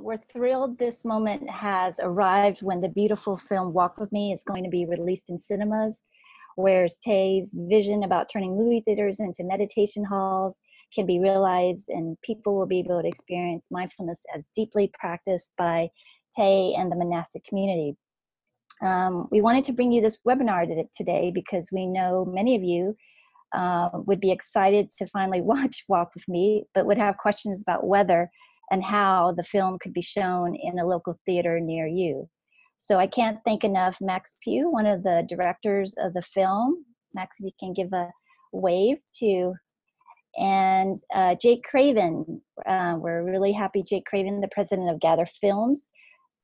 We're thrilled this moment has arrived when the beautiful film Walk With Me is going to be released in cinemas, where Thay's vision about turning movie theaters into meditation halls can be realized, and people will be able to experience mindfulness as deeply practiced by Thay and the monastic community. We wanted to bring you this webinar today because we know many of you would be excited to finally watch Walk With Me, but would have questions about whether and how the film could be shown in a local theater near you. So I can't thank enough Max Pugh, one of the directors of the film. Max, if you can give a wave to, and Jake Craven. We're really happy Jake Craven, the president of Gathr Films.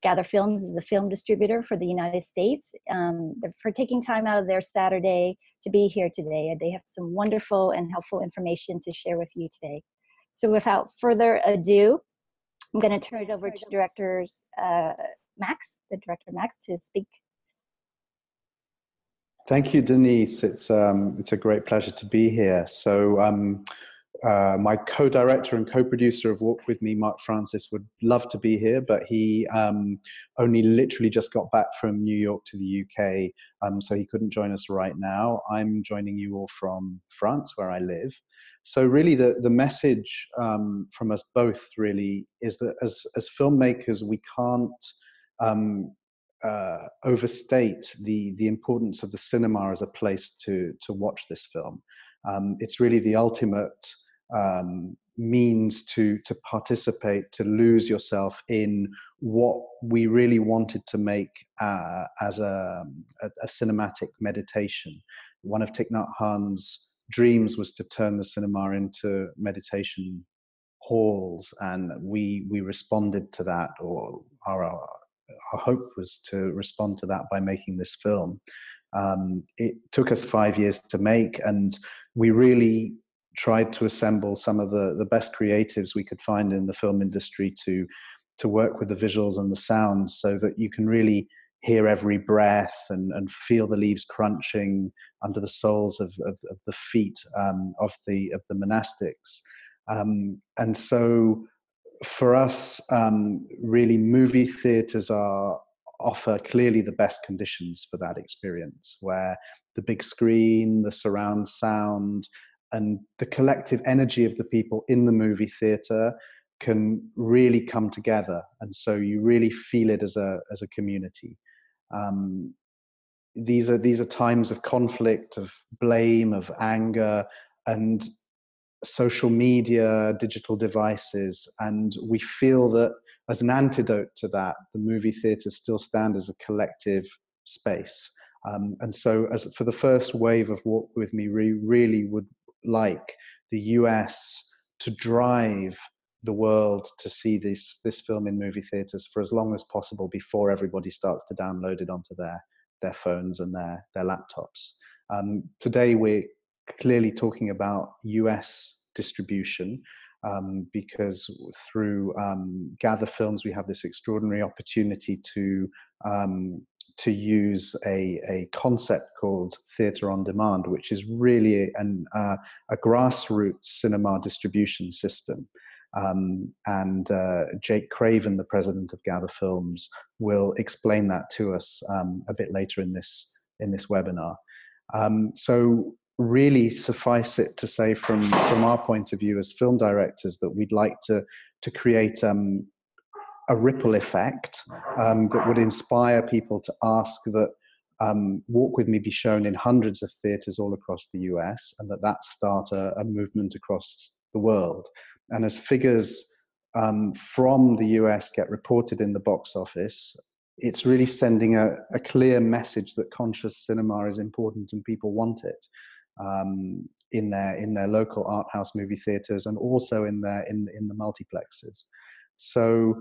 Gathr Films is the film distributor for the United States, for taking time out of their Saturday to be here today. They have some wonderful and helpful information to share with you today. So without further ado, I'm going to turn it over to Director Max, to speak. Thank you, Denise. It's a great pleasure to be here. So my co-director and co-producer of Walk With Me, Mark Francis, would love to be here, but he only literally just got back from New York to the UK, so he couldn't join us right now. I'm joining you all from France, where I live. So really the message from us both really is that as filmmakers, we can't overstate the importance of the cinema as a place to watch this film. It's really the ultimate means to participate, to lose yourself in what we really wanted to make as a cinematic meditation. One of Thich Nhat Hanh's dreams was to turn the cinema into meditation halls, and we responded to that, or our hope was to respond to that by making this film. It took us 5 years to make, and we really tried to assemble some of the best creatives we could find in the film industry to work with the visuals and the sound, so that you can really hear every breath and feel the leaves crunching under the soles of the feet of the monastics. And so for us, really movie theaters offer clearly the best conditions for that experience, where the big screen, the surround sound, and the collective energy of the people in the movie theater can really come together. And so you really feel it as a community. These are times of conflict, of blame, of anger, and social media, digital devices, and we feel that as an antidote to that, the movie theaters still stand as a collective space. And so for the first wave of Walk With Me, we really would like the US to drive the world to see this film in movie theaters for as long as possible before everybody starts to download it onto their phones and their laptops. Today we're clearly talking about US distribution, because through Gathr Films we have this extraordinary opportunity to use a concept called Theatre on Demand, which is really a grassroots cinema distribution system. And Jake Craven, the president of Gathr Films, will explain that to us a bit later in this webinar. So really suffice it to say from our point of view as film directors that we'd like to create a ripple effect that would inspire people to ask that Walk With Me be shown in hundreds of theaters all across the US, and that start a movement across the world. And as figures from the US get reported in the box office, it's really sending a clear message that conscious cinema is important and people want it in their local art house movie theaters, and also in the multiplexes. So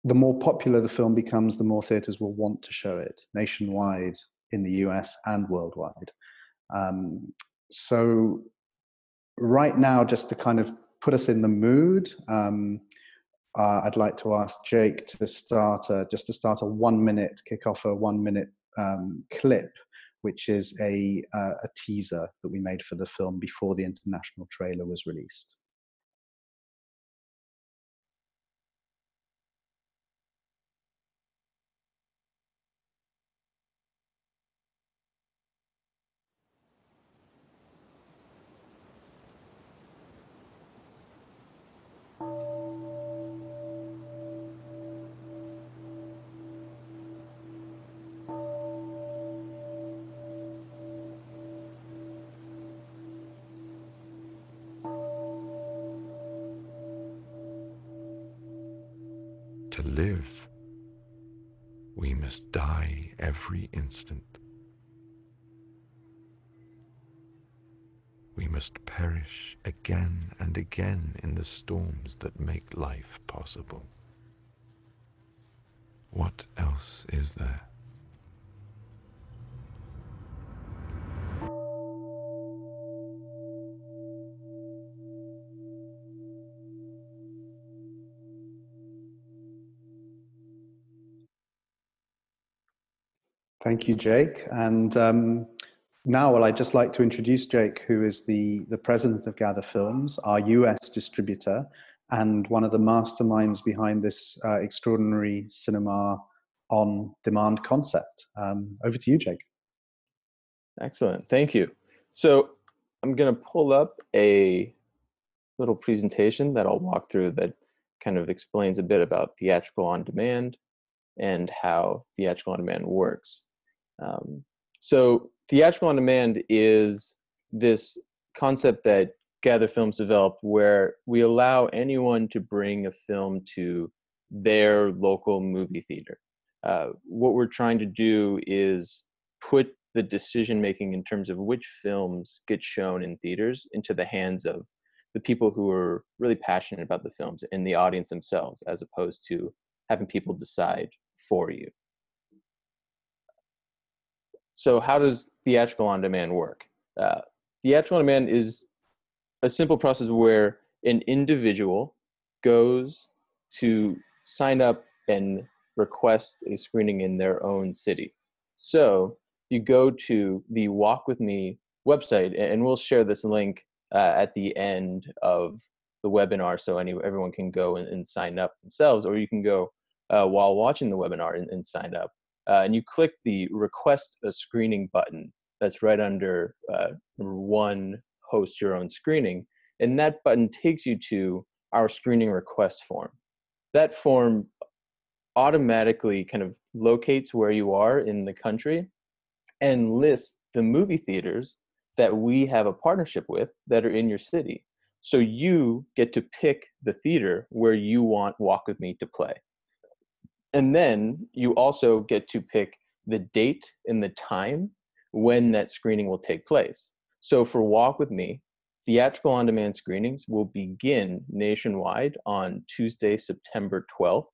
the more popular the film becomes, the more theaters will want to show it nationwide, in the US and worldwide. So right now, just to kind of put us in the mood, I'd like to ask Jake to start a 1 minute, kick off a 1 minute clip, which is a teaser that we made for the film before the international trailer was released. To live, we must die every instant. We must perish again and again in the storms that make life possible. What else is there? Thank you, Jake. And now, I'd just like to introduce Jake, who is the president of Gathr Films, our US distributor, and one of the masterminds behind this extraordinary cinema on demand concept. Over to you, Jake. Excellent. Thank you. So I'm going to pull up a little presentation that I'll walk through that kind of explains a bit about theatrical on demand and how theatrical on demand works. So theatrical on demand is this concept that Gathr Films developed where we allow anyone to bring a film to their local movie theater. What we're trying to do is put the decision making in terms of which films get shown in theaters into the hands of the people who are really passionate about the films and the audience themselves, as opposed to having people decide for you. So how does theatrical on demand work? Theatrical on demand is a simple process where an individual goes to sign up and request a screening in their own city. So you go to the Walk With Me website, and we'll share this link at the end of the webinar so everyone can go and sign up themselves, or you can go while watching the webinar and sign up. And you click the Request a Screening button that's right under number 1, Host Your Own Screening. And that button takes you to our screening request form. That form automatically kind of locates where you are in the country and lists the movie theaters that we have a partnership with that are in your city. So you get to pick the theater where you want Walk With Me to play. And then you also get to pick the date and the time when that screening will take place. So for Walk With Me, theatrical on-demand screenings will begin nationwide on Tuesday, September 12th.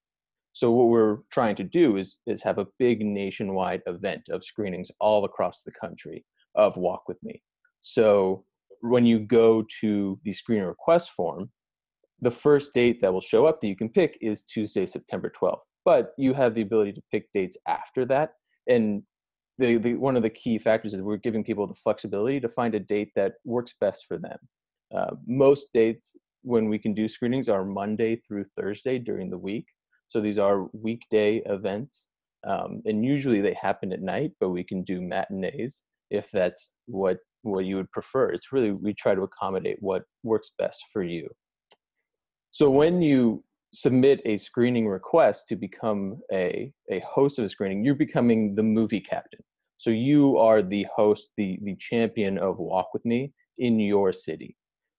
So what we're trying to do is have a big nationwide event of screenings all across the country of Walk With Me. So when you go to the screening request form, the first date that will show up that you can pick is Tuesday, September 12th. But you have the ability to pick dates after that. And one of the key factors is we're giving people the flexibility to find a date that works best for them. Most dates when we can do screenings are Monday through Thursday during the week. So these are weekday events. And usually they happen at night, but we can do matinees if that's what you would prefer. It's really, we try to accommodate what works best for you. So when you submit a screening request to become a host of a screening, you're becoming the movie captain. So you are the host, the champion of Walk With Me in your city.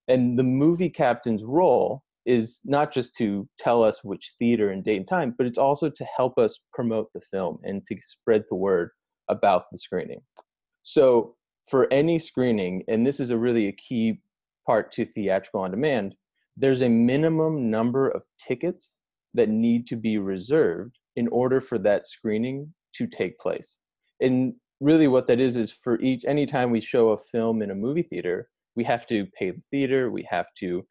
And the movie captain's role is not just to tell us which theater and date and time, but it's also to help us promote the film and to spread the word about the screening. So for any screening, and this is a key part to theatrical on demand, there's a minimum number of tickets that need to be reserved in order for that screening to take place. And really what that is for anytime we show a film in a movie theater, we have to pay the theater, we have to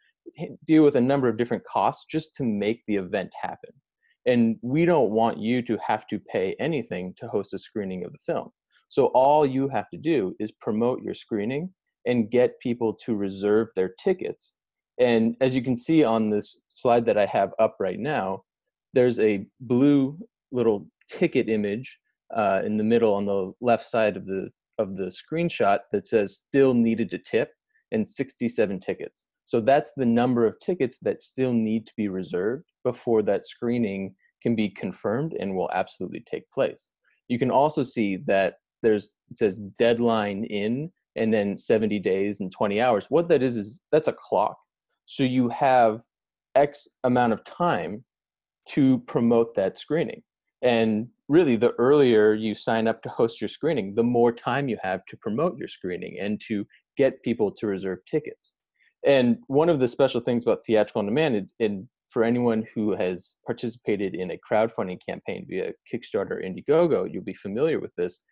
deal with a number of different costs just to make the event happen. And we don't want you to have to pay anything to host a screening of the film. So all you have to do is promote your screening and get people to reserve their tickets. And as you can see on this slide that I have up right now, there's a blue little ticket image in the middle on the left side of the screenshot that says still needed to tip and 67 tickets. So that's the number of tickets that still need to be reserved before that screening can be confirmed and will absolutely take place. You can also see that it says deadline in and then 70 days and 20 hours. What that is that's a clock. So you have X amount of time to promote that screening. And really, the earlier you sign up to host your screening, the more time you have to promote your screening and to get people to reserve tickets. And one of the special things about theatrical on demand, and for anyone who has participated in a crowdfunding campaign via Kickstarter or Indiegogo, you'll be familiar with this.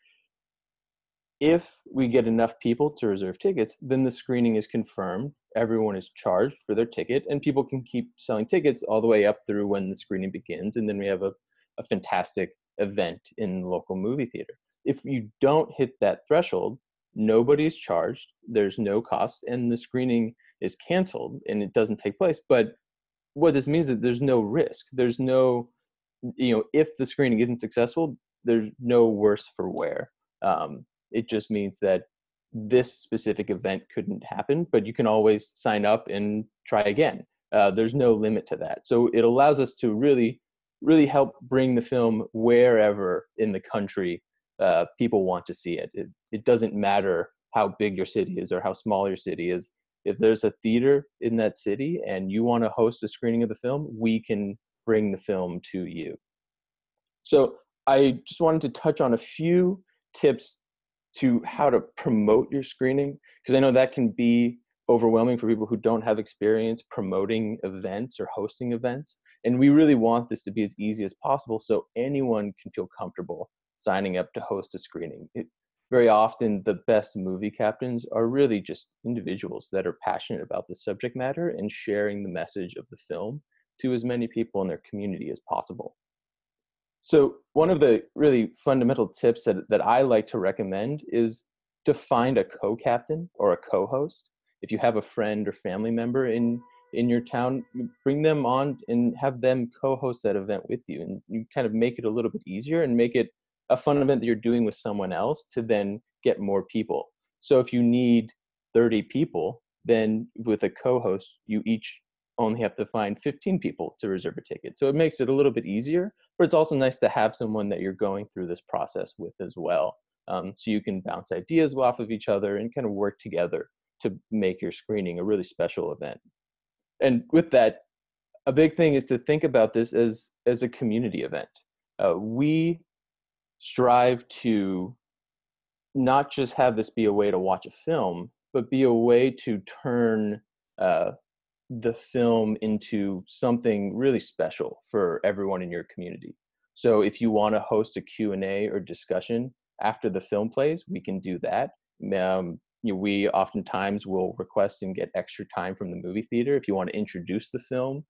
If we get enough people to reserve tickets, then the screening is confirmed, everyone is charged for their ticket, and people can keep selling tickets all the way up through when the screening begins, and then we have a fantastic event in the local movie theater. If you don't hit that threshold, nobody's charged, there's no cost, and the screening is canceled and it doesn't take place. But what this means is that there's no risk. There's no, if the screening isn't successful, there's no worse for wear. It just means that this specific event couldn't happen, but you can always sign up and try again. There's no limit to that. So it allows us to really help bring the film wherever in the country people want to see it. It doesn't matter how big your city is or how small your city is. If there's a theater in that city and you want to host a screening of the film, we can bring the film to you. So I just wanted to touch on a few tips to how to promote your screening, because I know that can be overwhelming for people who don't have experience promoting events or hosting events. And we really want this to be as easy as possible so anyone can feel comfortable signing up to host a screening. Very often, the best movie captains are really just individuals that are passionate about the subject matter and sharing the message of the film to as many people in their community as possible. So one of the really fundamental tips that I like to recommend is to find a co-captain or a co-host. If you have a friend or family member in your town, bring them on and have them co-host that event with you. And you kind of make it a little bit easier and make it a fun event that you're doing with someone else to then get more people. So if you need 30 people, then with a co-host, you each only have to find 15 people to reserve a ticket. So it makes it a little bit easier, but it's also nice to have someone that you're going through this process with as well. So you can bounce ideas off of each other and kind of work together to make your screening a really special event. And with that, a big thing is to think about this as a community event. We strive to not just have this be a way to watch a film, but be a way to turn the film into something really special for everyone in your community. So if you want to host a Q&A or discussion after the film plays, we can do that. We oftentimes will request and get extra time from the movie theater if you want to introduce the film.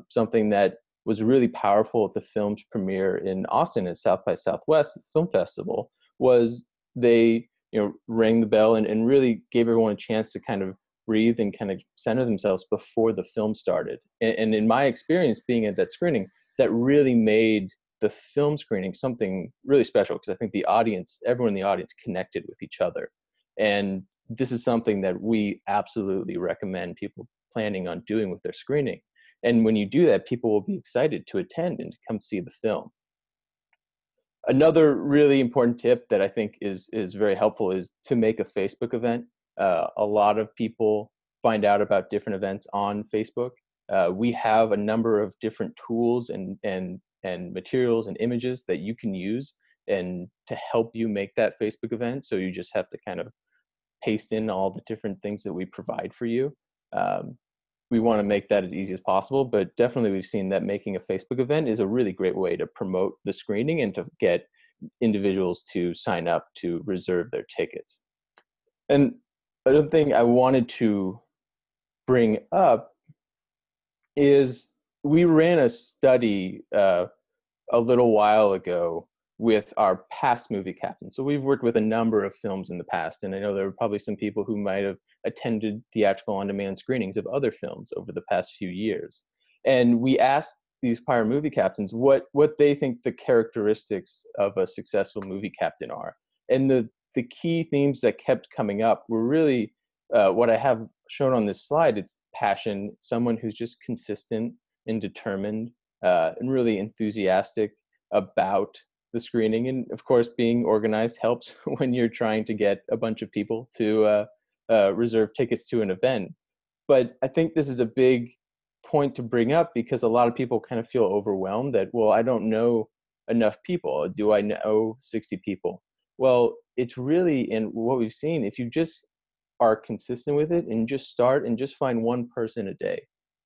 Something that was really powerful at the film's premiere in Austin at South by Southwest Film Festival was they rang the bell and really gave everyone a chance to kind of breathe and kind of center themselves before the film started. And in my experience being at that screening, that really made the film screening something really special, because I think the audience, everyone in the audience connected with each other. And this is something that we absolutely recommend people planning on doing with their screening. And when you do that, people will be excited to attend and to come see the film. Another really important tip that I think is very helpful is to make a Facebook event. A lot of people find out about different events on Facebook. We have a number of different tools and materials and images that you can use and to help you make that Facebook event. So you just have to kind of paste in all the different things that we provide for you. We want to make that as easy as possible, but definitely we've seen that making a Facebook event is a really great way to promote the screening and to get individuals to sign up to reserve their tickets. And another thing I wanted to bring up is we ran a study a little while ago with our past movie captains. So we've worked with a number of films in the past, and I know there were probably some people who might have attended theatrical on-demand screenings of other films over the past few years. And we asked these prior movie captains what they think the characteristics of a successful movie captain are. And the key themes that kept coming up were really what I have shown on this slide. It's passion, someone who's just consistent and determined and really enthusiastic about the screening. And of course, being organized helps when you're trying to get a bunch of people to reserve tickets to an event. But I think this is a big point to bring up because a lot of people kind of feel overwhelmed that, well, I don't know enough people. Do I know 60 people? Well, it's really, in what we've seen, if you just are consistent with it and just start and just find one person a day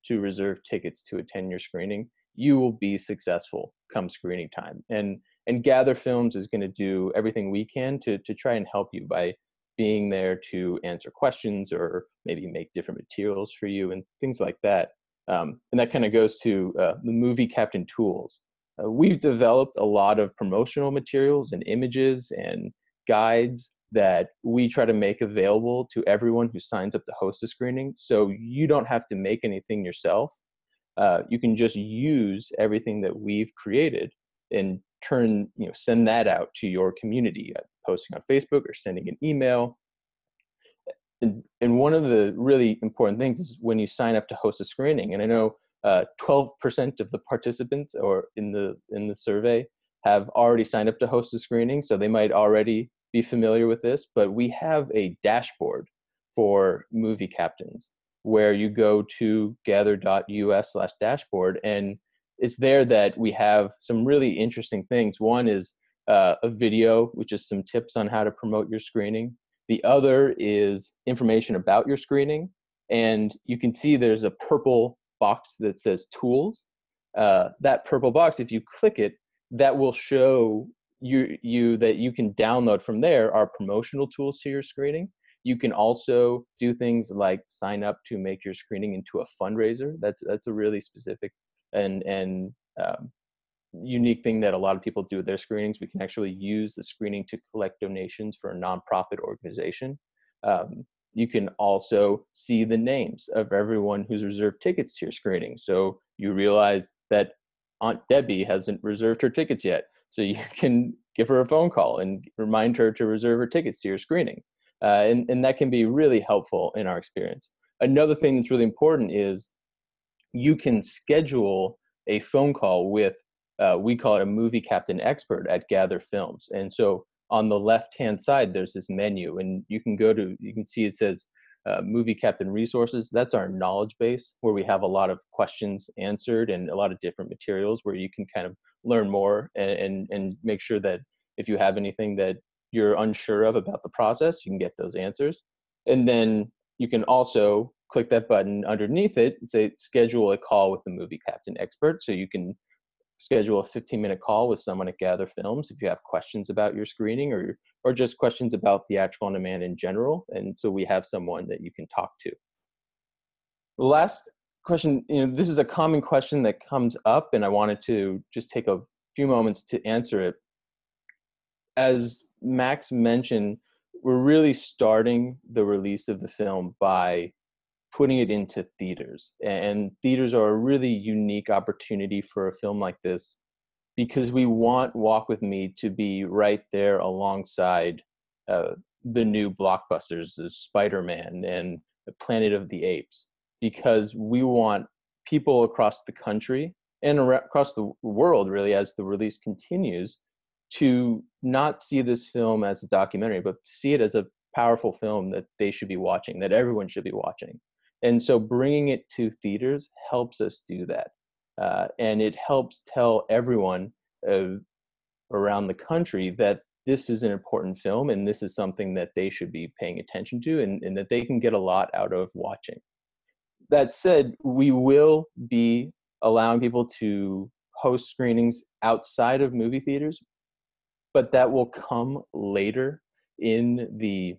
to reserve tickets to attend your screening, you will be successful come screening time. And Gathr Films is going to do everything we can to try and help you by being there to answer questions or maybe make different materials for you and things like that. And that kind of goes to the Movie Captain tools. We've developed a lot of promotional materials and images and guides that we try to make available to everyone who signs up to host a screening. So you don't have to make anything yourself. You can just use everything that we've created and send that out to your community, posting on Facebook or sending an email. And one of the really important things is when you sign up to host a screening, and I know 12% of the participants or in the survey have already signed up to host a screening, so they might already be familiar with this, but we have a dashboard for movie captains where you go to gathr.us/dashboard, and it's there that we have some really interesting things. One is a video, which is some tips on how to promote your screening. The other is information about your screening, and you can see there's a purple box that says tools. That purple box, if you click it, that will show you that you can download from there our promotional tools to your screening. You can also do things like sign up to make your screening into a fundraiser. That's a really specific and unique thing that a lot of people do with their screenings. We can actually use the screening to collect donations for a nonprofit organization. You can also see the names of everyone who's reserved tickets to your screening. So you realize that Aunt Debbie hasn't reserved her tickets yet. So you can give her a phone call and remind her to reserve her tickets to your screening. And that can be really helpful in our experience. Another thing that's really important is you can schedule a phone call with, we call it a movie captain expert at Gathr Films. And so on the left-hand side, there's this menu, and you can see it says movie captain resources. That's our knowledge base where we have a lot of questions answered and a lot of different materials where you can kind of learn more and make sure that if you have anything that you're unsure of about the process, you can get those answers. And then you can also click that button underneath it and say schedule a call with the movie captain expert. So you can schedule a 15-minute call with someone at Gathr Films if you have questions about your screening or just questions about theatrical on demand in general. And so we have someone that you can talk to. The last question, this is a common question that comes up, and I wanted to just take a few moments to answer it. As Max mentioned, we're really starting the release of the film by putting it into theaters. And theaters are a really unique opportunity for a film like this because we want Walk With Me to be right there alongside the new blockbusters, the Spider-Man and the Planet of the Apes, because we want people across the country and across the world, really, as the release continues, to not see this film as a documentary, but see it as a powerful film that they should be watching, that everyone should be watching. And so bringing it to theaters helps us do that. And it helps tell everyone around the country that this is an important film and this is something that they should be paying attention to and that they can get a lot out of watching. That said, we will be allowing people to host screenings outside of movie theaters, but that will come later in the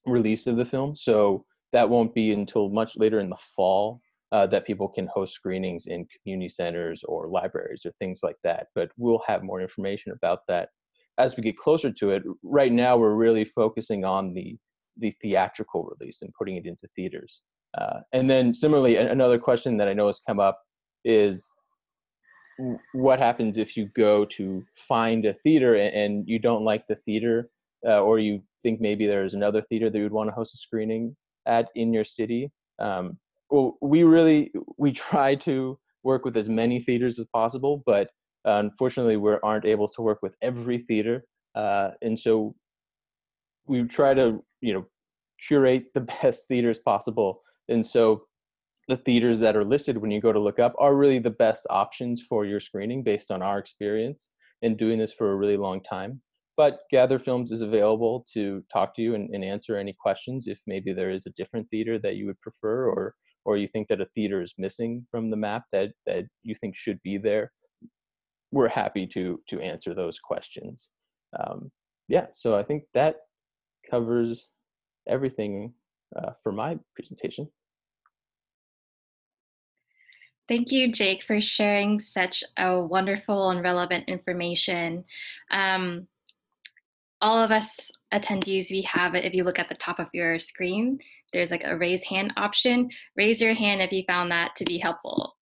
release of the film. So that won't be until much later in the fall that people can host screenings in community centers or libraries or things like that. But we'll have more information about that as we get closer to it. Right now, we're really focusing on the theatrical release and putting it into theaters. And then similarly, another question that I know has come up is what happens if you go to find a theater and you don't like the theater or you think maybe there's another theater that you would want to host a screening at in your city. Well, we try to work with as many theaters as possible, but unfortunately we aren't able to work with every theater. And so we try to, curate the best theaters possible. And so the theaters that are listed when you go to look up are really the best options for your screening based on our experience in doing this for a really long time. But Gathr Films is available to talk to you and answer any questions if maybe there is a different theater that you would prefer, or you think that a theater is missing from the map that you think should be there. We're happy to answer those questions. Yeah, so I think that covers everything for my presentation. Thank you, Jake, for sharing such a wonderful and relevant information. All of us attendees, we have it. If you look at the top of your screen, there's like a raise hand option. Raise your hand if you found that to be helpful.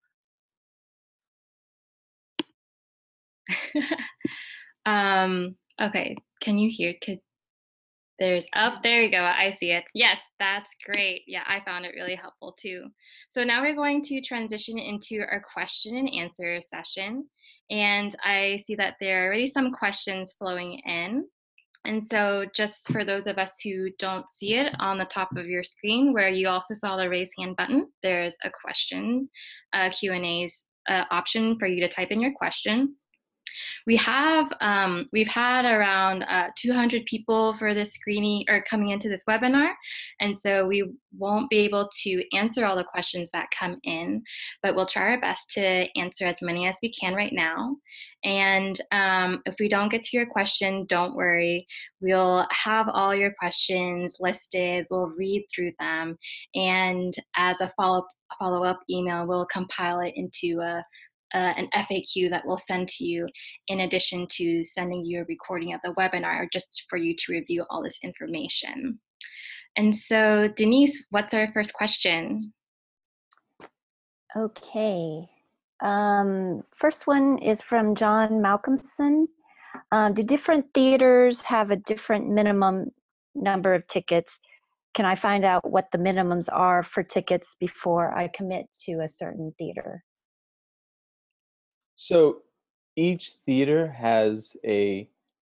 Okay, can you hear? There you go. I see it. Yes, that's great. Yeah, I found it really helpful too. So now we're going to transition into our question and answer session. And I see that there are already some questions flowing in. And so just for those of us who don't see it, on the top of your screen where you also saw the raise hand button, there's a question, Q&A's option for you to type in your question. We've had around 200 people for this screening or coming into this webinar, and so we won't be able to answer all the questions that come in, but we'll try our best to answer as many as we can right now. And if we don't get to your question, don't worry. We'll have all your questions listed. We'll read through them, and as a follow-up email, we'll compile it into an FAQ that we'll send to you in addition to sending you a recording of the webinar just for you to review all this information. And so Denise, what's our first question? Okay. First one is from John Malcolmson. Do different theaters have a different minimum number of tickets? Can I find out what the minimums are for tickets before I commit to a certain theater? So each theater has a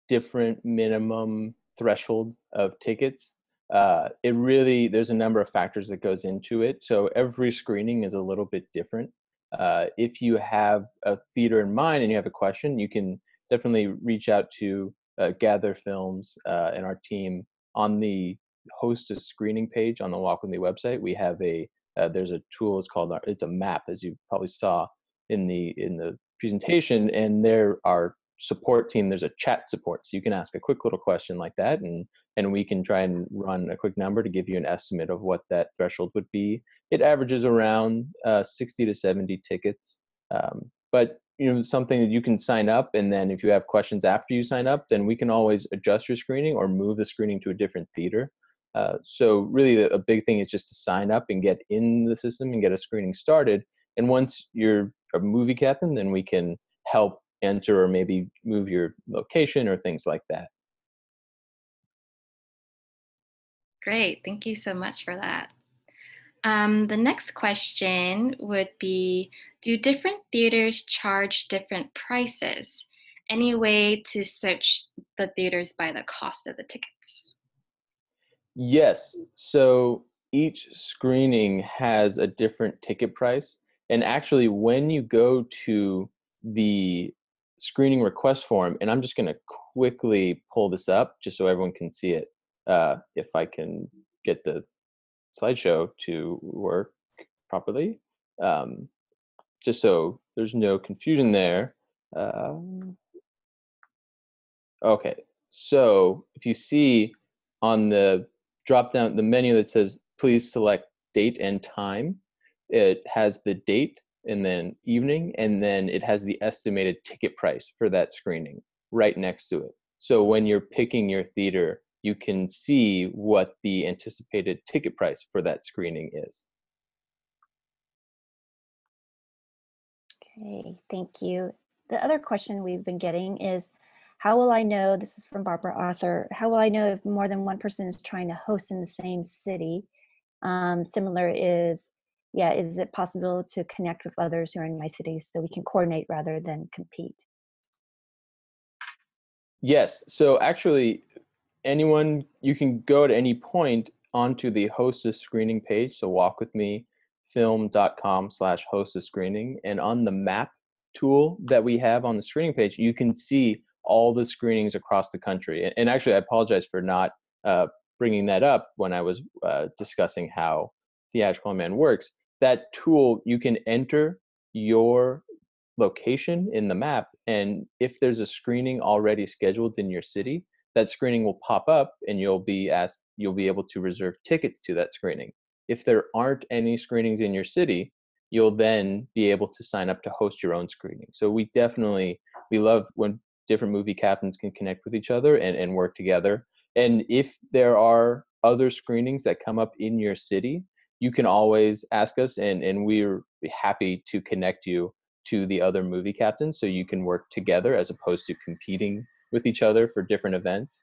different minimum threshold of tickets. There's a number of factors that goes into it. So every screening is a little bit different. If you have a theater in mind and you have a question, you can definitely reach out to Gathr Films and our team on the host a screening page on the Walk With Me website. We have there's a tool, it's a map, as you probably saw in the presentation, and there our support team, there's a chat support, so you can ask a quick little question like that, and we can try and run a quick number to give you an estimate of what that threshold would be. It averages around 60 to 70 tickets, but something that you can sign up, and then if you have questions after you sign up, then we can always adjust your screening or move the screening to a different theater. So really a big thing is just to sign up and get in the system and get a screening started. And once you're a movie captain, then we can help enter or maybe move your location or things like that. Great, thank you so much for that. The next question would be, do different theaters charge different prices? Any way to search the theaters by the cost of the tickets? Yes, so each screening has a different ticket price. And actually, when you go to the screening request form, and I'm just going to quickly pull this up just so everyone can see it, if I can get the slideshow to work properly, just so there's no confusion there. Okay, so if you see on the drop down, the menu that says please select date and time, it has the date and then evening, and then it has the estimated ticket price for that screening right next to it. So when you're picking your theater, you can see what the anticipated ticket price for that screening is. Okay, thank you. The other question we've been getting is, how will I know, this is from Barbara Arthur, how will I know if more than one person is trying to host in the same city? Is it possible to connect with others who are in my city so we can coordinate rather than compete? Yes, so actually you can go at any point onto the host a screening page, so Walk With Me gathrfilm.com/host a screening. And on the map tool that we have on the screening page, you can see all the screenings across the country. And actually, I apologize for not bringing that up when I was discussing how Theatrical on Demand works. That tool, you can enter your location in the map, and if there's a screening already scheduled in your city, that screening will pop up and you'll be able to reserve tickets to that screening. If there aren't any screenings in your city, you'll then be able to sign up to host your own screening. So we love when different movie captains can connect with each other and work together. And if there are other screenings that come up in your city, you can always ask us, and we're happy to connect you to the other movie captains so you can work together as opposed to competing with each other for different events.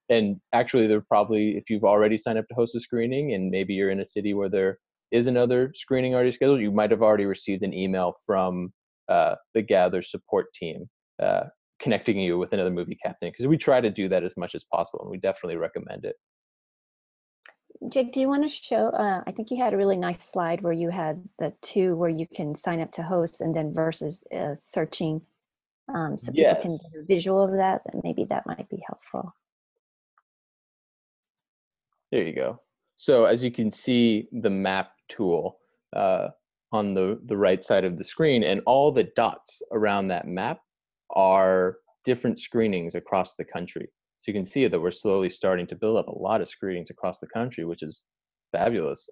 And actually, there probably, if you've already signed up to host a screening and maybe you're in a city where there is another screening already scheduled, you might have already received an email from the Gathr support team connecting you with another movie captain, because we try to do that as much as possible, and we definitely recommend it. Jake, do you want to show, I think you had a really nice slide where you had the two where you can sign up to host and then versus searching, so people can get a visual of that, and maybe that might be helpful. There you go. So as you can see, the map tool on the right side of the screen, and all the dots around that map are different screenings across the country. So you can see that we're slowly starting to build up a lot of screenings across the country, which is fabulous.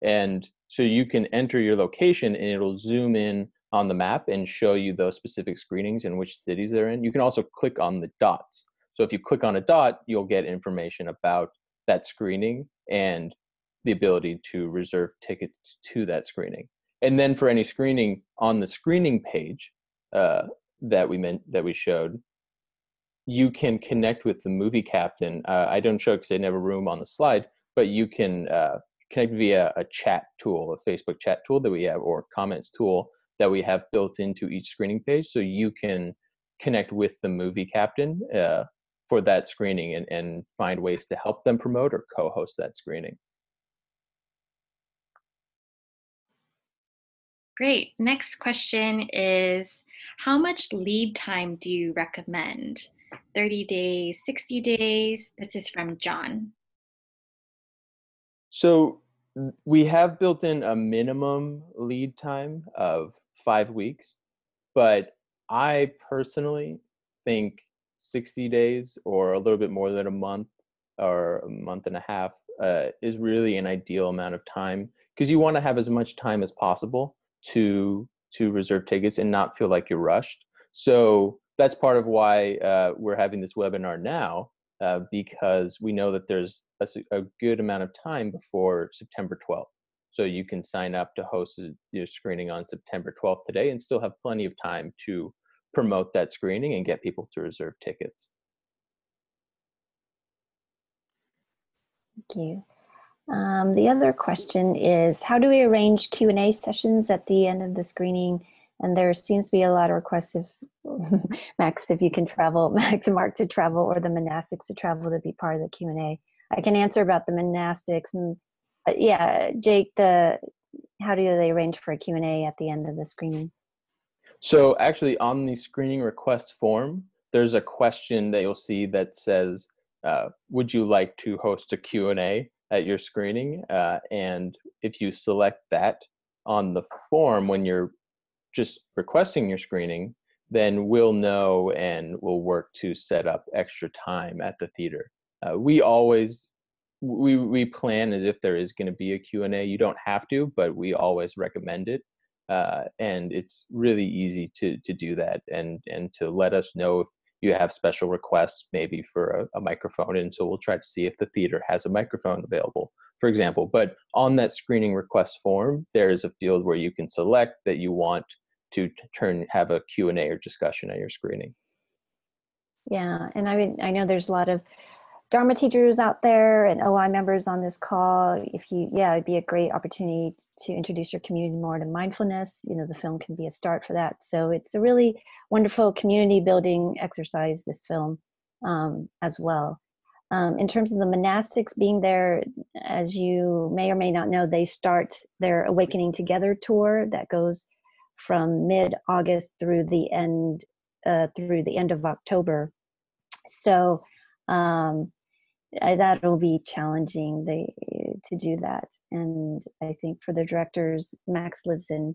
And so you can enter your location and it'll zoom in on the map and show you those specific screenings and which cities they're in. You can also click on the dots. So if you click on a dot, you'll get information about that screening and the ability to reserve tickets to that screening. And then for any screening on the screening page that we showed, you can connect with the movie captain. I don't show because I didn't have a room on the slide, but you can connect via a chat tool, a Facebook chat tool that we have, or comments tool that we have built into each screening page. So you can connect with the movie captain for that screening and find ways to help them promote or co-host that screening. Great. Next question is, how much lead time do you recommend? 30 days, 60 days? This is from John. So we have built in a minimum lead time of 5 weeks, but I personally think 60 days or a little bit more than a month or a month and a half is really an ideal amount of time, because you want to have as much time as possible to reserve tickets and not feel like you're rushed. So that's part of why we're having this webinar now, because we know that there's a good amount of time before September 12th. So you can sign up to host your screening on September 12th today and still have plenty of time to promote that screening and get people to reserve tickets. Thank you. The other question is, how do we arrange Q&A sessions at the end of the screening? And there seems to be a lot of requests if Max, if you can travel, Max and Mark to travel, or the monastics to travel to be part of the Q&A. I can answer about the monastics. Yeah, Jake, how do they arrange for a Q&A at the end of the screening? So actually on the screening request form, there's a question that you'll see that says, would you like to host a Q&A at your screening? And if you select that on the form when you're just requesting your screening, then we'll know and we'll work to set up extra time at the theater. We plan as if there is going to be a Q&A. You don't have to, but we always recommend it. And it's really easy to do that and to let us know if you have special requests, maybe for a microphone. And so we'll try to see if the theater has a microphone available, for example. But on that screening request form, there is a field where you can select that you want to have a Q&A or discussion at your screening. Yeah, and I know there's a lot of Dharma teachers out there and OI members on this call. It'd be a great opportunity to introduce your community more to mindfulness. You know, the film can be a start for that. So it's a really wonderful community building exercise, this film, as well. In terms of the monastics being there, as you may or may not know, they start their Awakening Together tour that goes from mid-August through the end of October. So that'll be challenging to do that. And I think for the directors, Max lives in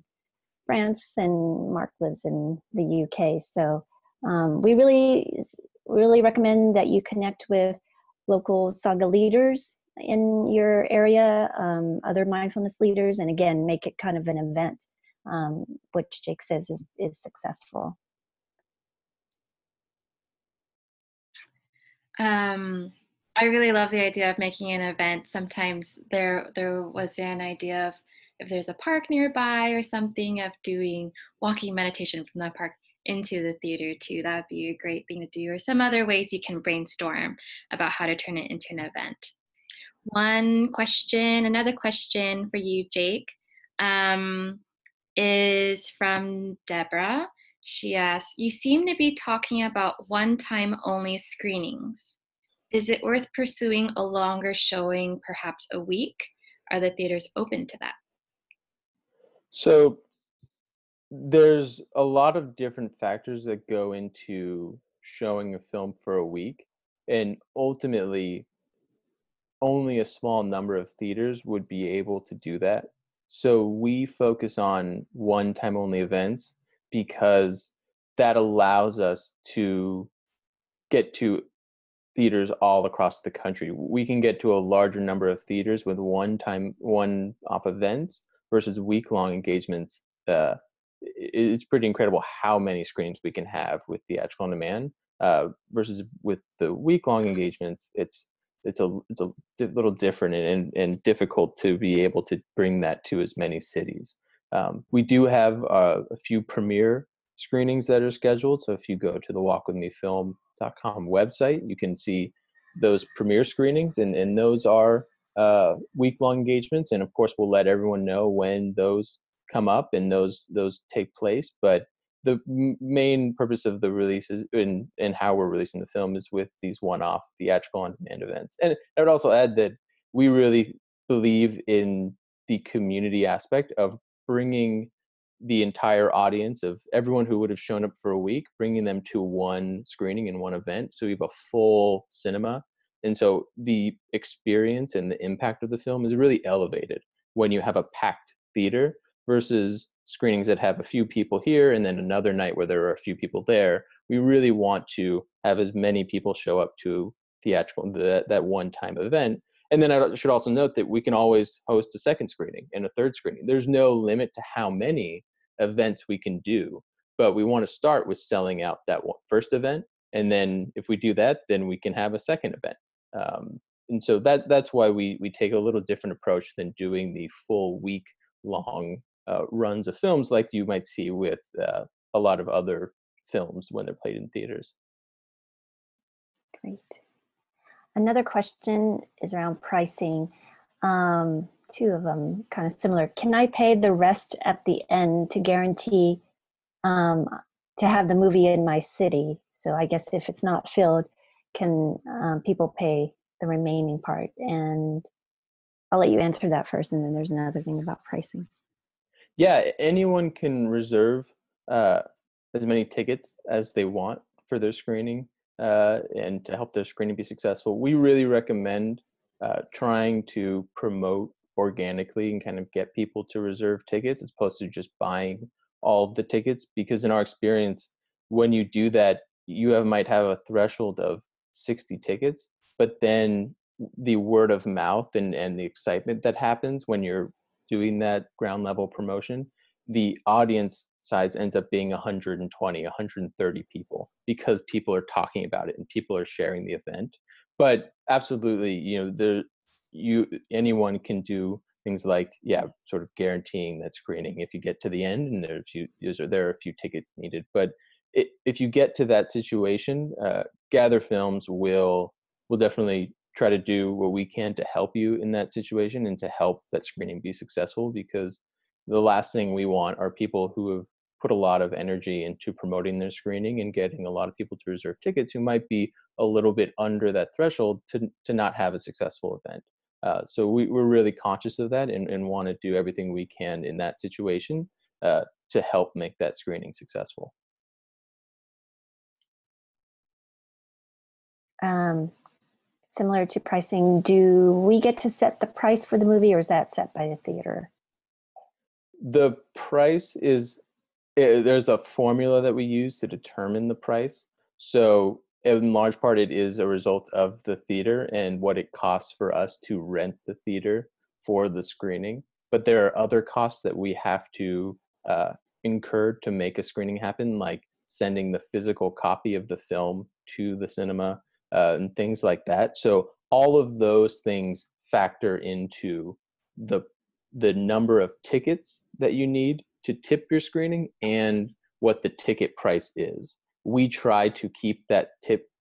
France and Mark lives in the UK. So we really recommend that you connect with local Sangha leaders in your area, other mindfulness leaders, and again, make it kind of an event, which Jake says is successful. I really love the idea of making an event. Sometimes there was an idea of, if there's a park nearby or something, of doing walking meditation from the park into the theater too. That'd be a great thing to do, or some other ways you can brainstorm about how to turn it into an event. Another question for you, Jake, is from Deborah. She asks, you seem to be talking about one-time only screenings. Is it worth pursuing a longer showing, perhaps a week? Are the theaters open to that? So there's a lot of different factors that go into showing a film for a week, and ultimately only a small number of theaters would be able to do that. So we focus on one-time only events because that allows us to get to theaters all across the country. We can get to a larger number of theaters with one-off events versus week-long engagements. It's pretty incredible how many screens we can have with theatrical on demand versus with the week-long engagements. It's a little different and difficult to be able to bring that to as many cities. We do have a few premiere screenings that are scheduled. So if you go to the walkwithmefilm.com website, you can see those premiere screenings, and those are week-long engagements. And of course, we'll let everyone know when those come up and those take place. But the main purpose of the releases and how we're releasing the film is with these one-off theatrical on-demand events. And I would also add that we really believe in the community aspect of bringing the entire audience of everyone who would have shown up for a week, bringing them to one screening and one event. So we have a full cinema. And so the experience and the impact of the film is really elevated when you have a packed theater versus screenings that have a few people here and then another night where there are a few people there. We really want to have as many people show up to theatrical, that one-time event. And then I should also note that we can always host a second screening and a third screening. There's no limit to how many events we can do, but we want to start with selling out that first event, and then if we do that, then we can have a second event. And so that's why we take a little different approach than doing the full week long runs of films like you might see with a lot of other films when they're played in theaters. Great. Another question is around pricing. Two of them kind of similar. Can I pay the rest at the end to guarantee to have the movie in my city? So I guess if it's not filled, can people pay the remaining part? And I'll let you answer that first, and then there's another thing about pricing. Yeah, anyone can reserve as many tickets as they want for their screening and to help their screening be successful. We really recommend trying to promote organically and kind of get people to reserve tickets as opposed to just buying all of the tickets, because in our experience, when you do that, you might have a threshold of 60 tickets, but then the word of mouth and the excitement that happens when you're doing that ground level promotion, the audience size ends up being 120, 130 people because people are talking about it and people are sharing the event. But absolutely, anyone can do things like, sort of guaranteeing that screening if you get to the end and there are a few tickets needed. But if you get to that situation, Gathr Films will definitely try to do what we can to help you in that situation and to help that screening be successful, because the last thing we want are people who have put a lot of energy into promoting their screening and getting a lot of people to reserve tickets who might be a little bit under that threshold to not have a successful event. So we're really conscious of that and want to do everything we can in that situation to help make that screening successful. Similar to pricing, do we get to set the price for the movie, or is that set by the theater? The price is, there's a formula that we use to determine the price. So in large part, it is a result of the theater and what it costs for us to rent the theater for the screening. But there are other costs that we have to incur to make a screening happen, like sending the physical copy of the film to the cinema and things like that. So all of those things factor into the number of tickets that you need to tip your screening and what the ticket price is. We try to keep that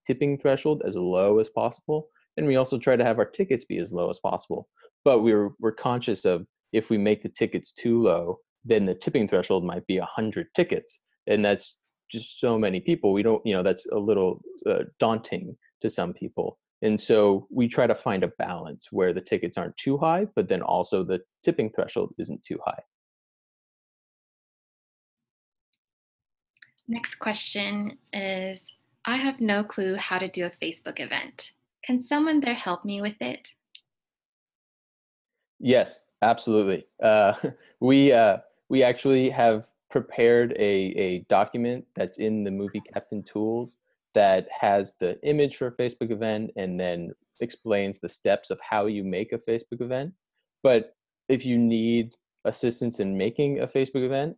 tipping threshold as low as possible, and we also try to have our tickets be as low as possible. But we're conscious of, if we make the tickets too low, then the tipping threshold might be 100 tickets, and that's just so many people. We don't, that's a little daunting to some people. And so we try to find a balance where the tickets aren't too high, but then also the tipping threshold isn't too high. Next question is, I have no clue how to do a Facebook event. Can someone there help me with it? Yes, absolutely. We actually have prepared a document that's in the Movie Captain tools that has the image for a Facebook event and then explains the steps of how you make a Facebook event. But if you need assistance in making a Facebook event,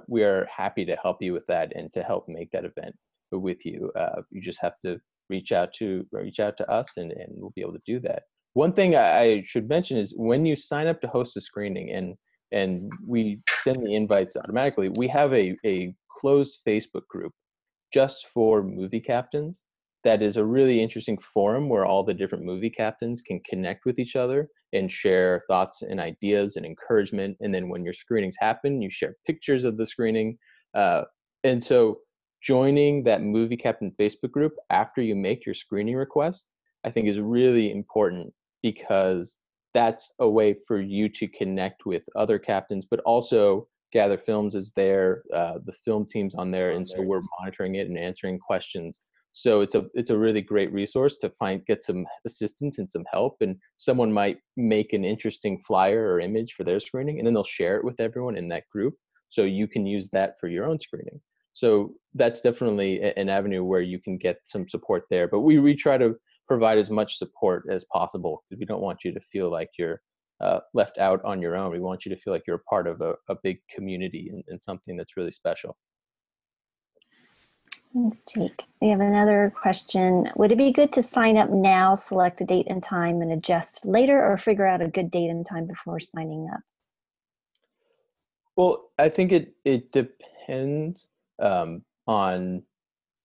we are happy to help you with that and to help make that event with you. You just have to reach out to us, and we'll be able to do that. One thing I should mention is, when you sign up to host a screening and we send the invites automatically, we have a closed Facebook group just for movie captains. That is a really interesting forum where all the different movie captains can connect with each other and share thoughts and ideas and encouragement. And then when your screenings happen, you share pictures of the screening. And so joining that movie captain Facebook group after you make your screening request, I think, is really important, because that's a way for you to connect with other captains, but also Gathr Films is there, the film team's on there, and so we're monitoring it and answering questions. So it's a really great resource to get some assistance and some help. And someone might make an interesting flyer or image for their screening, and then they'll share it with everyone in that group, so you can use that for your own screening. So that's definitely an avenue where you can get some support there. But we try to provide as much support as possible, because we don't want you to feel like you're left out on your own. We want you to feel like you're a part of a big community and something that's really special. Thanks, Jake. We have another question. Would it be good to sign up now, select a date and time, and adjust later, or figure out a good date and time before signing up? Well, I think it depends on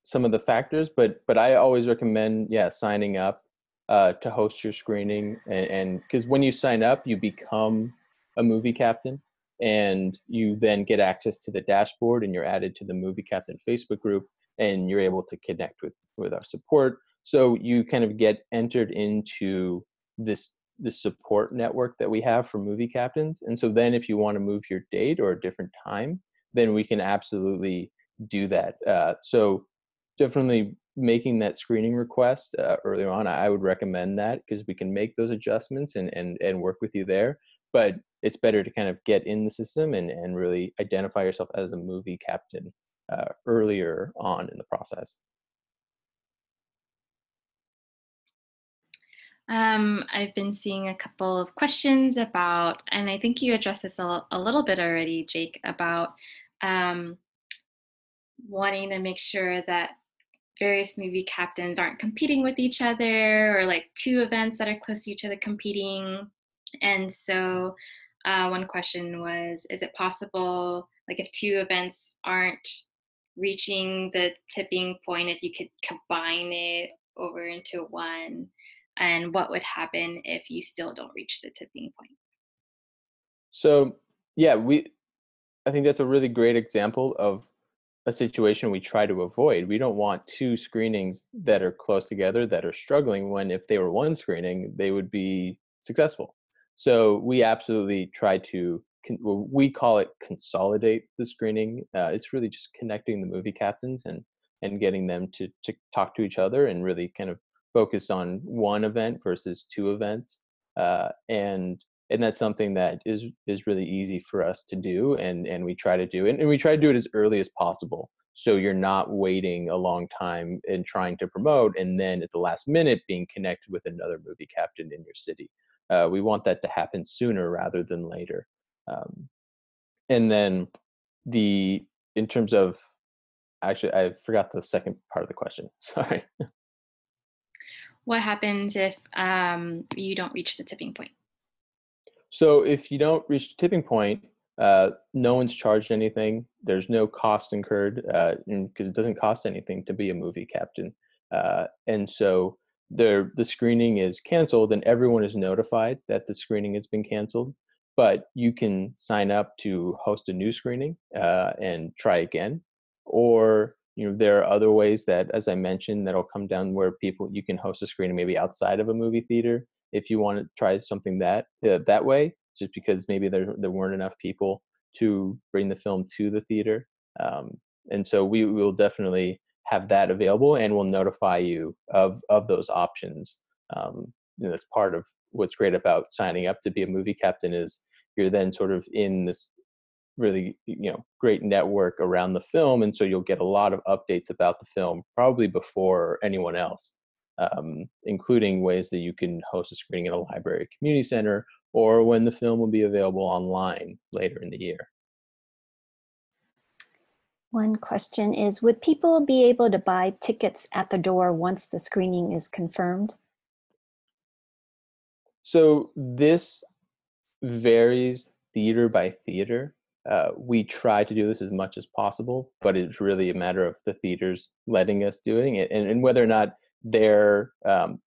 some of the factors, but I always recommend, signing up to host your screening, and because when you sign up, you become a movie captain, and you then get access to the dashboard, and you're added to the Movie Captain Facebook group, and you're able to connect with our support. So you kind of get entered into this support network that we have for movie captains. And so then if you want to move your date or a different time, then we can absolutely do that. So definitely making that screening request earlier on, I would recommend that, because we can make those adjustments and work with you there. But it's better to kind of get in the system and really identify yourself as a movie captain earlier on in the process. I've been seeing a couple of questions about, and I think you addressed this a little bit already, Jake, about wanting to make sure that various movie captains aren't competing with each other, or like two events that are close to each other competing. And so one question was, is it possible, like if two events aren't reaching the tipping point, if you could combine it over into one, and what would happen if you still don't reach the tipping point? So yeah, I think that's a really great example of a situation we try to avoid. We don't want two screenings that are close together that are struggling, when if they were one screening, they would be successful. So we absolutely try to, we call it consolidate the screening. It's really just connecting the movie captains and getting them to talk to each other and really kind of focus on one event versus two events. And that's something that is really easy for us to do, and we try to do, and we try to do it as early as possible, so you're not waiting a long time and trying to promote and then at the last minute being connected with another movie captain in your city. We want that to happen sooner rather than later. And then in terms of, actually I forgot the second part of the question. Sorry. What happens if you don't reach the tipping point? So if you don't reach the tipping point, no one's charged anything. There's no cost incurred, because it doesn't cost anything to be a movie captain. And so the screening is canceled, and everyone is notified that the screening has been canceled. But you can sign up to host a new screening and try again. Or there are other ways that, as I mentioned, that'll come down where you can host a screening maybe outside of a movie theater if you want to try something that way, just because maybe there weren't enough people to bring the film to the theater. And so we will definitely have that available, and we'll notify you of those options. That's part of what's great about signing up to be a movie captain, is you're then sort of in this really great network around the film, and so you'll get a lot of updates about the film probably before anyone else. Including ways that you can host a screening in a library, community center, or when the film will be available online later in the year. One question is, would people be able to buy tickets at the door once the screening is confirmed? So this varies theater by theater. We try to do this as much as possible, but it's really a matter of the theaters letting us doing it, and whether or not their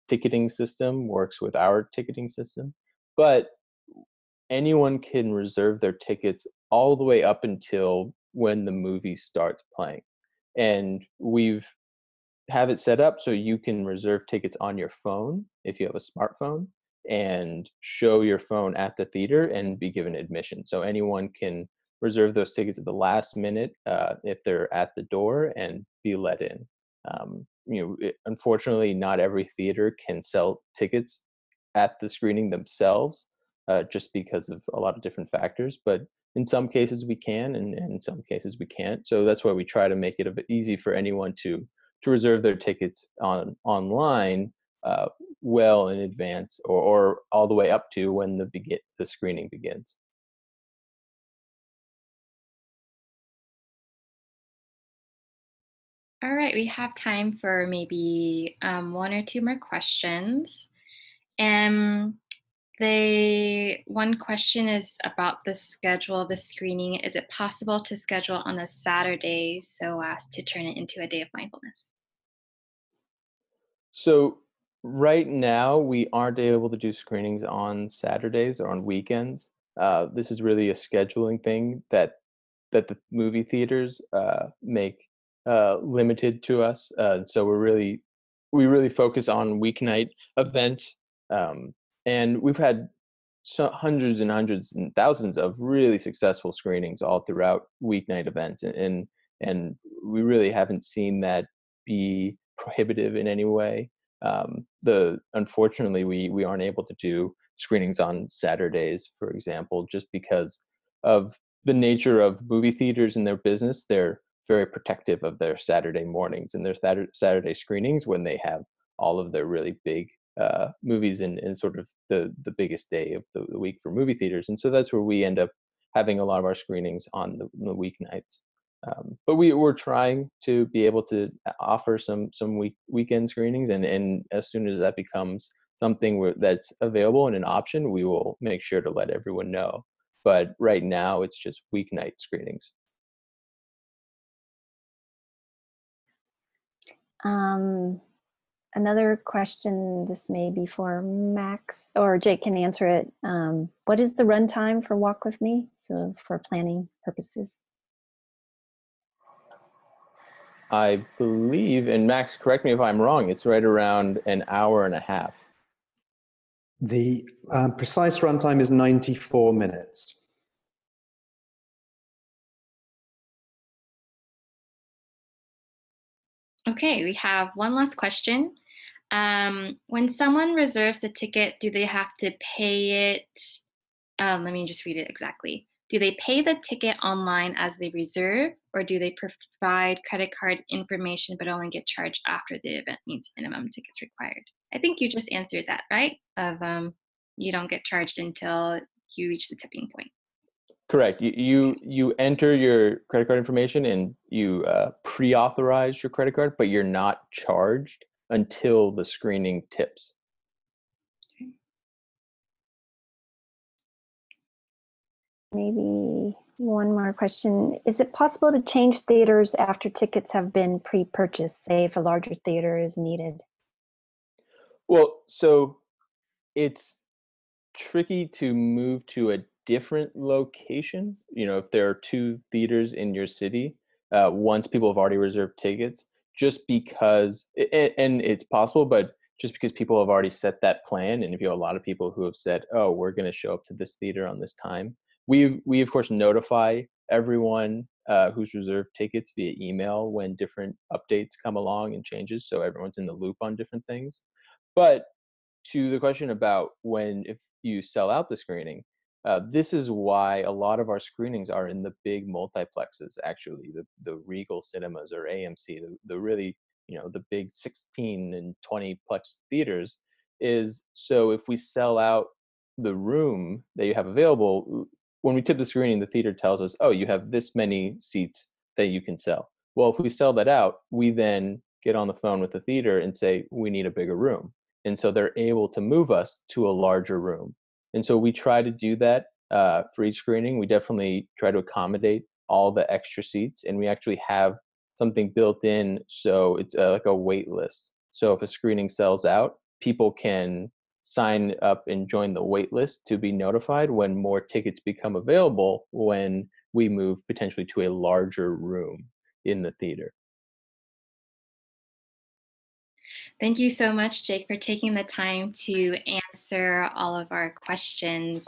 ticketing system works with our ticketing system. But anyone can reserve their tickets all the way up until when the movie starts playing. And we've have it set up so you can reserve tickets on your phone if you have a smartphone, and show your phone at the theater and be given admission. So anyone can reserve those tickets at the last minute if they're at the door and be let in. Unfortunately, not every theater can sell tickets at the screening themselves, just because of a lot of different factors. But in some cases we can, and in some cases we can't. So that's why we try to make it a bit easy for anyone to reserve their tickets online well in advance, or all the way up to when the screening begins. All right, we have time for maybe one or two more questions. One question is about the schedule of the screening. Is it possible to schedule on a Saturday so as to turn it into a day of mindfulness? So right now we aren't able to do screenings on Saturdays or on weekends. This is really a scheduling thing that the movie theaters make limited to us. So we really focus on weeknight events, and we've had hundreds and hundreds and thousands of really successful screenings all throughout weeknight events, and we really haven't seen that be prohibitive in any way. Unfortunately, we aren't able to do screenings on Saturdays, for example, just because of the nature of movie theaters and their business. They're very protective of their Saturday mornings and their Saturday screenings, when they have all of their really big movies in sort of the biggest day of the week for movie theaters. And so that's where we end up having a lot of our screenings on the weeknights. But we're trying to be able to offer some weekend screenings, and as soon as that becomes something that's available and an option, we will make sure to let everyone know. But right now, it's just weeknight screenings. Another question, this may be for Max, or Jake can answer it. What is the runtime for Walk With Me? So so for planning purposes. I believe, and Max, correct me if I'm wrong, it's right around an hour and a half. The precise runtime is 94 minutes. Okay, we have one last question. When someone reserves a ticket, do they have to pay it? Let me just read it exactly. Do they pay the ticket online as they reserve, or do they provide credit card information but only get charged after the event meets minimum tickets required? I think you just answered that, right? You don't get charged until you reach the tipping point. Correct. You enter your credit card information and you pre-authorize your credit card, but you're not charged until the screening tips. Maybe one more question. Is it possible to change theaters after tickets have been pre-purchased, say if a larger theater is needed? Well, so it's tricky to move to a different location. You know, if there are two theaters in your city, once people have already reserved tickets, just because, and it's possible, but just because people have already set that plan, and if you have a lot of people who have said, "Oh, we're going to show up to this theater on this time," we of course notify everyone who's reserved tickets via email when different updates come along and changes, so everyone's in the loop on different things. But to the question about if you sell out the screening, this is why a lot of our screenings are in the big multiplexes, actually, the Regal cinemas or AMC, the really, the big 16 and 20 plex theaters, is so if we sell out the room that you have available, when we tip the screening, the theater tells us, oh, you have this many seats that you can sell. Well, if we sell that out, we then get on the phone with the theater and say, we need a bigger room. And so they're able to move us to a larger room. And so we try to do that for each screening. We definitely try to accommodate all the extra seats, and we actually have something built in, so it's like a wait list. So if a screening sells out, people can sign up and join the wait list to be notified when more tickets become available when we move potentially to a larger room in the theater. Thank you so much, Jake, for taking the time to answer all of our questions.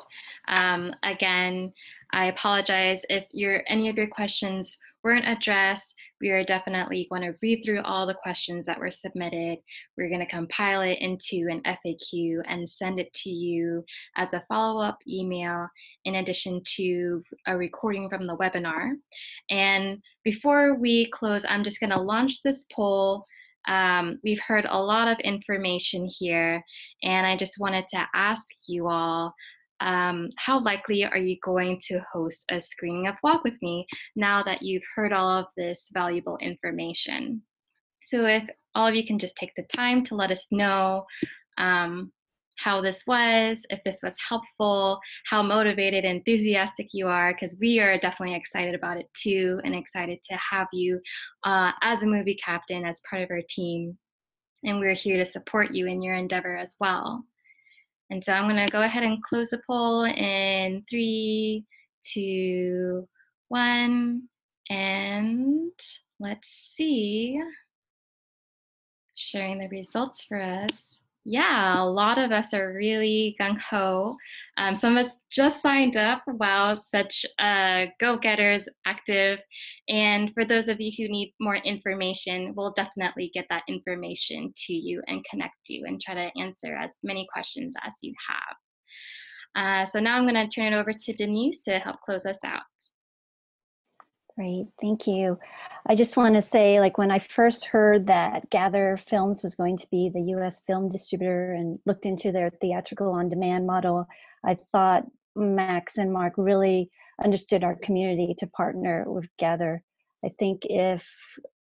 Again, I apologize if any of your questions weren't addressed. We are definitely going to read through all the questions that were submitted. We're going to compile it into an FAQ and send it to you as a follow-up email, in addition to a recording from the webinar. And before we close, I'm just going to launch this poll. We've heard a lot of information here, and I just wanted to ask you all, how likely are you going to host a screening of Walk With Me now that you've heard all of this valuable information? So if all of you can just take the time to let us know how this was, if this was helpful, how motivated and enthusiastic you are, because we are definitely excited about it too, and excited to have you as a movie captain, as part of our team. And we're here to support you in your endeavor as well. And so I'm going to go ahead and close the poll in 3, 2, 1, and let's see. Sharing the results for us. Yeah, a lot of us are really gung-ho. Some of us just signed up. Wow, such go-getters, active. And for those of you who need more information, we'll definitely get that information to you and connect you and try to answer as many questions as you have. So now I'm going to turn it over to Denise to help close us out. Great, thank you. I just want to say, like, when I first heard that Gathr Films was going to be the US film distributor and looked into their theatrical on-demand model, I thought Max and Mark really understood our community to partner with Gathr. I think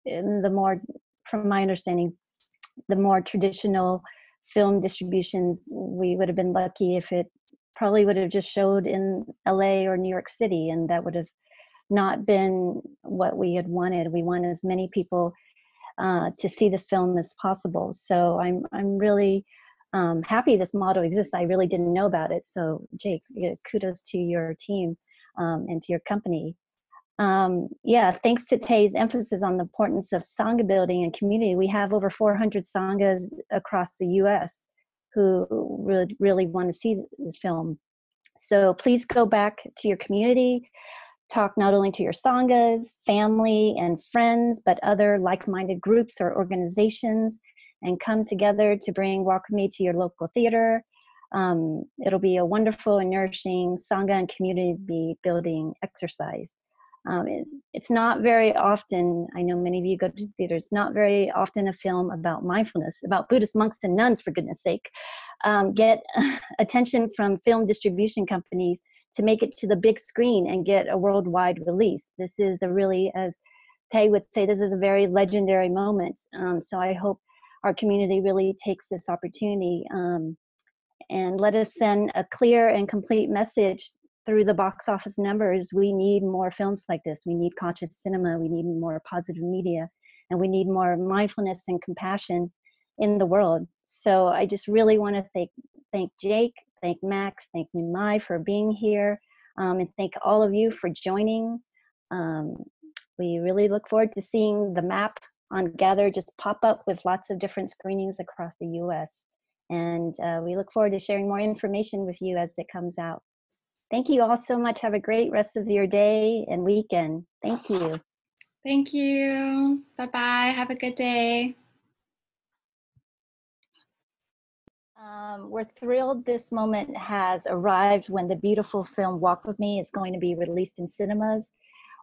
from my understanding, the more traditional film distributions, we would have been lucky if it probably would have just showed in LA or New York City, and that would have not been what we had wanted. We want as many people to see this film as possible. So I'm really happy this model exists. I really didn't know about it. So Jake, kudos to your team. and to your company. Yeah, thanks to Tay's emphasis on the importance of Sangha building and community, we have over 400 Sanghas across the US who really want to see this film. So please go back to your community, talk not only to your Sanghas, family, and friends, but other like-minded groups or organizations, and come together to bring Walk With Me to your local theater. It'll be a wonderful and nourishing Sangha and community building exercise. It's not very often, I know many of you go to theaters, not very often a film about mindfulness, about Buddhist monks and nuns, for goodness sake, get attention from film distribution companies to make it to the big screen and get a worldwide release. This is a really, as Tay would say, this is a very legendary moment. So I hope our community really takes this opportunity and let us send a clear and complete message through the box office numbers. We need more films like this. We need conscious cinema. We need more positive media, and we need more mindfulness and compassion in the world. So I just really want to thank Jake, thank Max, thank Nimai for being here, and thank all of you for joining. We really look forward to seeing the map on Gathr just pop up with lots of different screenings across the US. And we look forward to sharing more information with you as it comes out. Thank you all so much. Have a great rest of your day and weekend. Thank you. Thank you. Bye-bye. Have a good day. We're thrilled this moment has arrived when the beautiful film Walk With Me is going to be released in cinemas,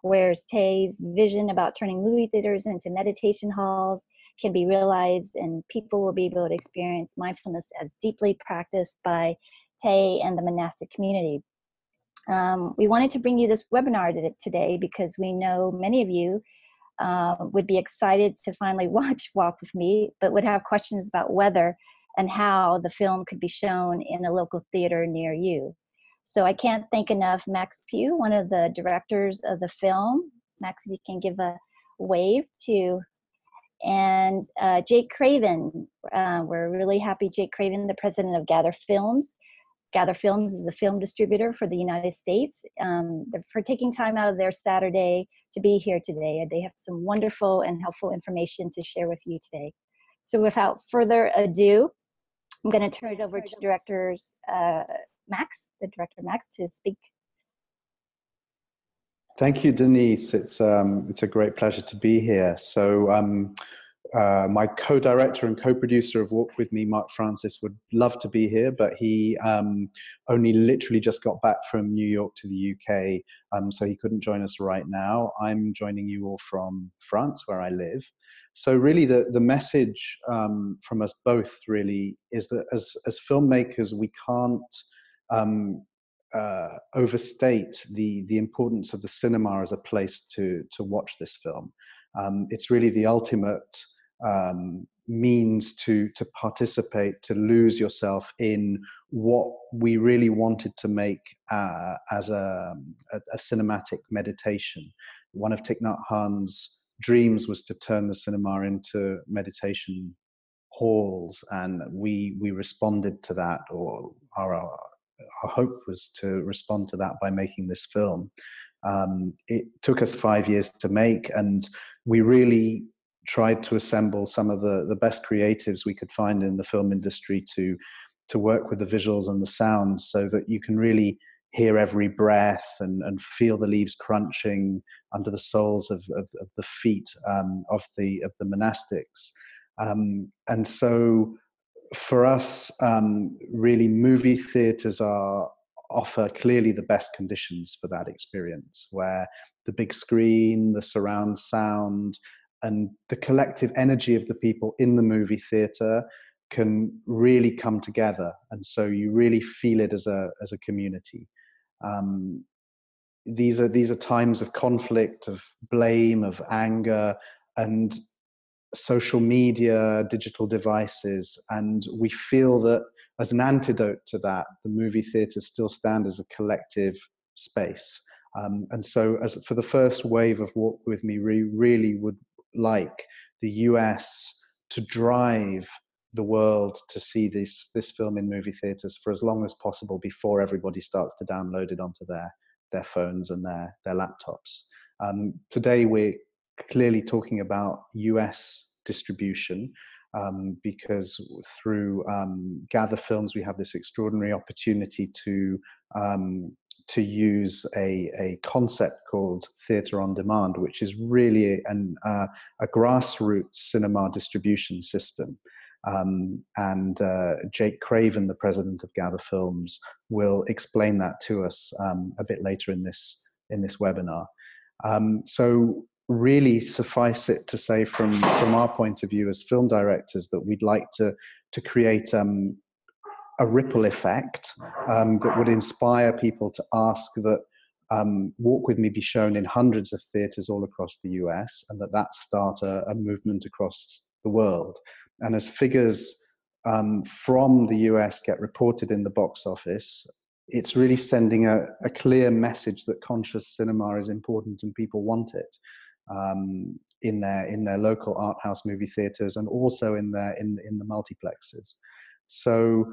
where Tay's vision about turning movie theaters into meditation halls can be realized, and people will be able to experience mindfulness as deeply practiced by Tay and the monastic community. We wanted to bring you this webinar today because we know many of you would be excited to finally watch Walk With Me, but would have questions about whether and how the film could be shown in a local theater near you. So I can't thank enough Max Pugh, one of the directors of the film. Max, if you can give a wave to, and Jake Craven. We're really happy Jake Craven, the president of Gathr Films. Gathr Films is the film distributor for the United States. For taking time out of their Saturday to be here today. They have some wonderful and helpful information to share with you today. So without further ado, I'm going to turn it over to Director Max, to speak. Thank you, Denise. It's a great pleasure to be here. So my co-director and co-producer of Walk With Me, Mark Francis, would love to be here, but he only literally just got back from New York to the UK, so he couldn't join us right now. I'm joining you all from France, where I live. So really the message from us both really is that as filmmakers, we can't overstate the importance of the cinema as a place to watch this film. It's really the ultimate means to participate, to lose yourself in what we really wanted to make as a cinematic meditation. One of Thich Nhat Hanh's dreams was to turn the cinema into meditation halls, and we responded to that, or our hope was to respond to that by making this film. It took us 5 years to make, and we really tried to assemble some of the best creatives we could find in the film industry to work with the visuals and the sound, so that you can really hear every breath and feel the leaves crunching under the soles of the feet of the monastics. And so for us, really movie theaters offer clearly the best conditions for that experience, where the big screen, the surround sound, and the collective energy of the people in the movie theater can really come together. And so you really feel it as a community. These are times of conflict, of blame, of anger, and social media, digital devices, and we feel that as an antidote to that, the movie theaters still stand as a collective space. And so for the first wave of Walk With Me, we really would like the US to drive the world to see this film in movie theaters for as long as possible before everybody starts to download it onto their their phones and their laptops. Today, we're clearly talking about US distribution, because through Gathr Films, we have this extraordinary opportunity to use a concept called theatre on demand, which is really a grassroots cinema distribution system. And Jake Craven, the president of Gathr Films, will explain that to us a bit later in this webinar. So really, suffice it to say, from our point of view as film directors, that we'd like to create a ripple effect that would inspire people to ask that Walk With Me be shown in hundreds of theatres all across the US, and that start a movement across the world. And as figures from the US get reported in the box office, it's really sending a clear message that conscious cinema is important and people want it in their local art house movie theatres, and also in the multiplexes. So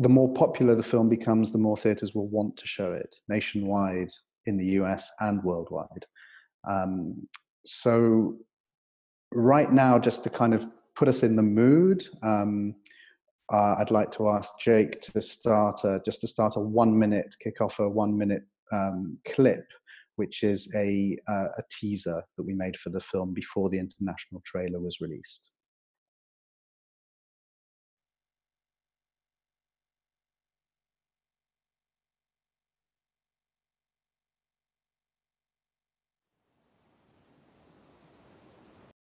the more popular the film becomes, the more theatres will want to show it nationwide, in the US and worldwide. So right now, just to kind of put us in the mood, I'd like to ask Jake to start a 1 minute, kick off a 1 minute clip, which is a teaser that we made for the film before the international trailer was released.